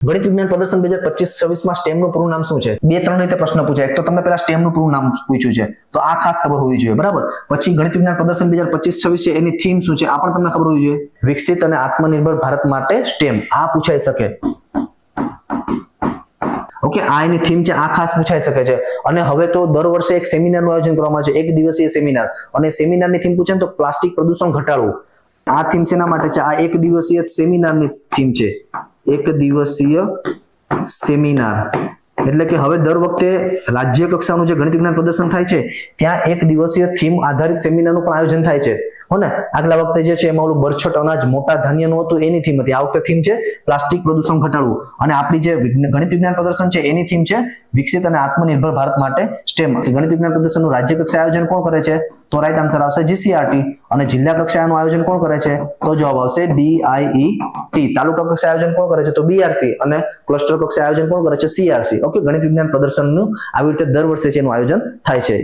ગણિત વિજ્ઞાન પ્રદર્શન 2025-26 માં સ્ટેમ નું પૂરું નામ શું છે? 2-3 રીતે પ્રશ્ન પૂછાય. એક તો તમને પહેલા સ્ટેમ નું પૂરું નામ પૂછ્યું છે, તો આ ખાસ ખબર હોવી જોઈએ, બરાબર. પછી ગણિત વિજ્ઞાન પ્રદર્શન 2025-26 છે, એની થીમ શું છે આ પણ તમને ખબર હોવી જોઈએ. વિકસિત અને આત્મનિર્ભર ભારત માટે સ્ટેમ, આ પૂછાઈ શકે. ઓકે, આ એની થીમ છે, આ ખાસ પૂછાઈ શકે છે. અને હવે તો દર વર્ષે એક સેમિનારનું આયોજન કરવામાં આવે છે, 1 દિવસીય સેમિનાર. અને સેમિનારની થીમ પૂછે ને તો પ્લાસ્ટિક પ્રદૂષણ ઘટાડવું. આ થીમ શેના માટે છે? આ 1 દિવસીય સેમિનારની થીમ છે. 1 દિવસીય સેમિનાર એટલે કે હવે દર વખતે રાજ્ય કક્ષાનું જે ગણિત વિજ્ઞાન પ્રદર્શન થાય છે ત્યાં 1 દિવસીય થીમ આધારિત સેમિનારનું પણ આયોજન થાય છે. હો ને, આગલા વખતે જે છે એમાં ઓલું બરછટ અનાજ મોટા ધાન્યનું હતું, એની થીમ હતી. આ વખતે થીમ છે પ્લાસ્ટિક પ્રદૂષણ ઘટાડવું. અને આપણી જે ગણિત વિજ્ઞાન પ્રદર્શન છે એની થીમ છે વિકસિત અને આત્મનિર્ભર ભારત માટે સ્ટેમ. ગણિત વિજ્ઞાન પ્રદર્શનનું રાજ્ય કક્ષાએ આયોજન કોણ કરે છે? તો રાઈટ આન્સર આવશે જીસીઆરટી. અને જિલ્લા કક્ષાનું આયોજન કોણ કરે છે? તો જવાબ આવશે ડીઆઈઈટી. તાલુકા કક્ષાએ આયોજન કોણ કરે છે? તો બીઆરસી. અને ક્લસ્ટર કક્ષાએ આયોજન કોણ કરે છે? સીઆરસી. ઓકે, ગણિત વિજ્ઞાન પ્રદર્શનનું આવી રીતે દર વર્ષે છે એનું આયોજન થાય છે.